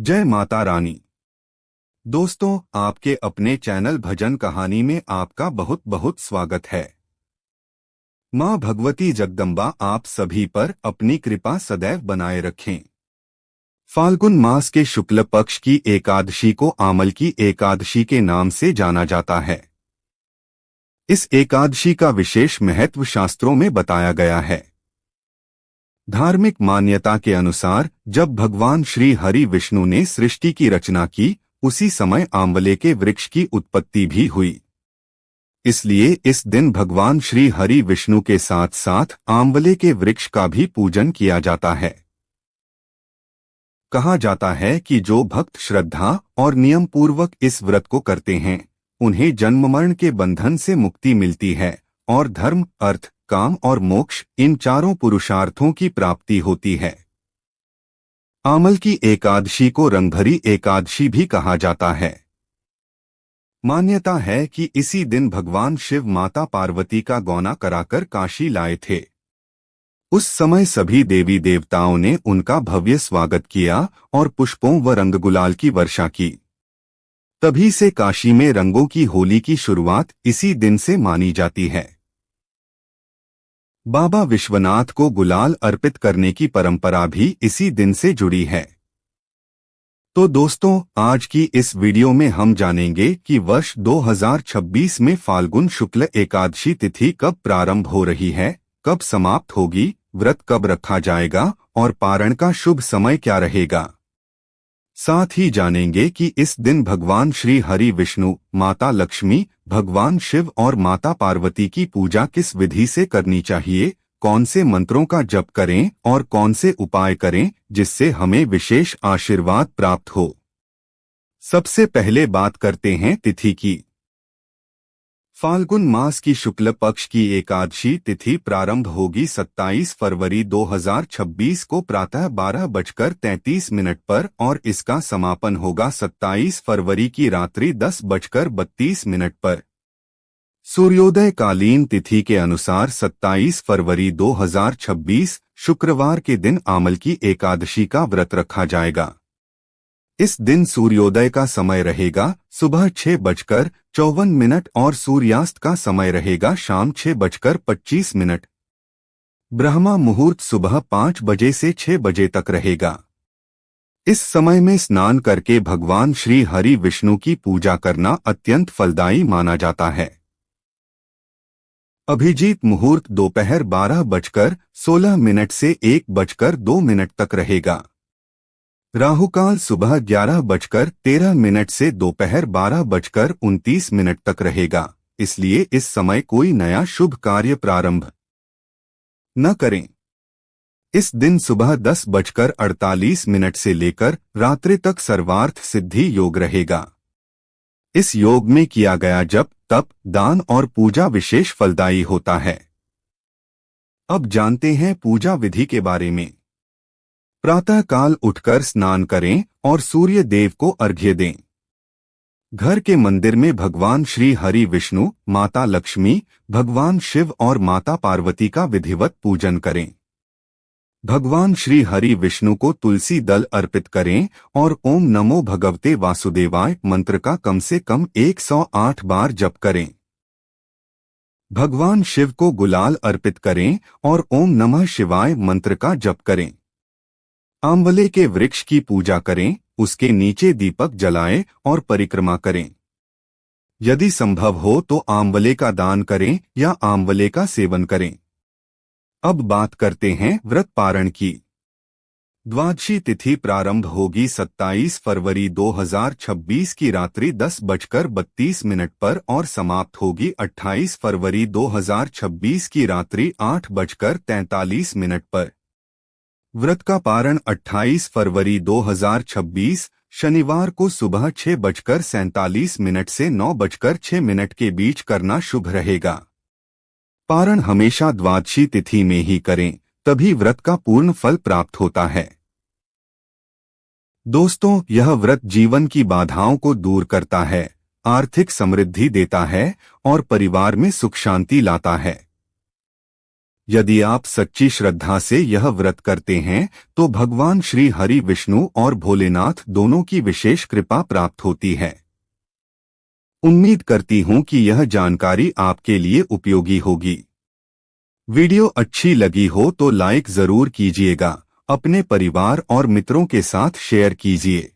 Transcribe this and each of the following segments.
जय माता रानी। दोस्तों, आपके अपने चैनल भजन कहानी में आपका बहुत बहुत स्वागत है। माँ भगवती जगदम्बा आप सभी पर अपनी कृपा सदैव बनाए रखें। फाल्गुन मास के शुक्ल पक्ष की एकादशी को आमल की एकादशी के नाम से जाना जाता है। इस एकादशी का विशेष महत्व शास्त्रों में बताया गया है। धार्मिक मान्यता के अनुसार जब भगवान श्री हरि विष्णु ने सृष्टि की रचना की, उसी समय आंवले के वृक्ष की उत्पत्ति भी हुई। इसलिए इस दिन भगवान श्री हरि विष्णु के साथ साथ आंवले के वृक्ष का भी पूजन किया जाता है। कहा जाता है कि जो भक्त श्रद्धा और नियम पूर्वक इस व्रत को करते हैं, उन्हें जन्म मरण के बंधन से मुक्ति मिलती है और धर्म, अर्थ, काम और मोक्ष इन चारों पुरुषार्थों की प्राप्ति होती है। आमल की एकादशी को रंगभरी एकादशी भी कहा जाता है। मान्यता है कि इसी दिन भगवान शिव माता पार्वती का गौना कराकर काशी लाए थे। उस समय सभी देवी देवताओं ने उनका भव्य स्वागत किया और पुष्पों व रंग गुलाल की वर्षा की। तभी से काशी में रंगों की होली की शुरुआत इसी दिन से मानी जाती है। बाबा विश्वनाथ को गुलाल अर्पित करने की परंपरा भी इसी दिन से जुड़ी है। तो दोस्तों, आज की इस वीडियो में हम जानेंगे कि वर्ष 2026 में फाल्गुन शुक्ल एकादशी तिथि कब प्रारंभ हो रही है, कब समाप्त होगी, व्रत कब रखा जाएगा और पारण का शुभ समय क्या रहेगा। साथ ही जानेंगे कि इस दिन भगवान श्री हरि विष्णु, माता लक्ष्मी, भगवान शिव और माता पार्वती की पूजा किस विधि से करनी चाहिए, कौन से मंत्रों का जप करें और कौन से उपाय करें जिससे हमें विशेष आशीर्वाद प्राप्त हो। सबसे पहले बात करते हैं तिथि की। फाल्गुन मास की शुक्ल पक्ष की एकादशी तिथि प्रारंभ होगी 27 फरवरी 2026 को प्रातः 12:33 पर और इसका समापन होगा 27 फरवरी की रात्रि 10:32 पर। सूर्योदय कालीन तिथि के अनुसार 27 फरवरी 2026 शुक्रवार के दिन आमल की एकादशी का व्रत रखा जाएगा। इस दिन सूर्योदय का समय रहेगा सुबह 6:54 और सूर्यास्त का समय रहेगा शाम 6:25। ब्रह्मा मुहूर्त सुबह 5 बजे से 6 बजे तक रहेगा। इस समय में स्नान करके भगवान श्री हरि विष्णु की पूजा करना अत्यंत फलदायी माना जाता है। अभिजीत मुहूर्त दोपहर 12:16 से 1:02 तक रहेगा। राहुकाल सुबह 11:13 से दोपहर 12:29 तक रहेगा। इसलिए इस समय कोई नया शुभ कार्य प्रारंभ न करें। इस दिन सुबह 10:48 से लेकर रात्रि तक सर्वार्थ सिद्धि योग रहेगा। इस योग में किया गया जप, तप, दान और पूजा विशेष फलदायी होता है। अब जानते हैं पूजा विधि के बारे में। प्रातः काल उठकर स्नान करें और सूर्य देव को अर्घ्य दें। घर के मंदिर में भगवान श्री हरि विष्णु, माता लक्ष्मी, भगवान शिव और माता पार्वती का विधिवत पूजन करें। भगवान श्री हरि विष्णु को तुलसी दल अर्पित करें और ओम नमो भगवते वासुदेवाय मंत्र का कम से कम 108 बार जप करें। भगवान शिव को गुलाल अर्पित करें और ओम नमः शिवाय मंत्र का जप करें। आंवले के वृक्ष की पूजा करें, उसके नीचे दीपक जलाएं और परिक्रमा करें। यदि संभव हो तो आंवले का दान करें या आंवले का सेवन करें। अब बात करते हैं व्रत पारण की। द्वादशी तिथि प्रारंभ होगी 27 फरवरी 2026 की रात्रि 10:32 पर और समाप्त होगी 28 फरवरी 2026 की रात्रि 8:43 पर। व्रत का पारण 28 फरवरी 2026 शनिवार को सुबह 6:47 से 9:06 के बीच करना शुभ रहेगा। पारण हमेशा द्वादशी तिथि में ही करें, तभी व्रत का पूर्ण फल प्राप्त होता है। दोस्तों, यह व्रत जीवन की बाधाओं को दूर करता है, आर्थिक समृद्धि देता है और परिवार में सुख शांति लाता है। यदि आप सच्ची श्रद्धा से यह व्रत करते हैं तो भगवान श्री हरि विष्णु और भोलेनाथ दोनों की विशेष कृपा प्राप्त होती है। उम्मीद करती हूं कि यह जानकारी आपके लिए उपयोगी होगी। वीडियो अच्छी लगी हो तो लाइक जरूर कीजिएगा, अपने परिवार और मित्रों के साथ शेयर कीजिए।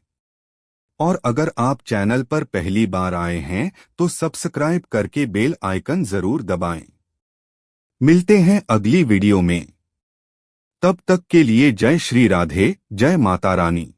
और अगर आप चैनल पर पहली बार आए हैं तो सब्सक्राइब करके बेल आइकन जरूर दबाएं। मिलते हैं अगली वीडियो में। तब तक के लिए जय श्री राधे, जय माता रानी।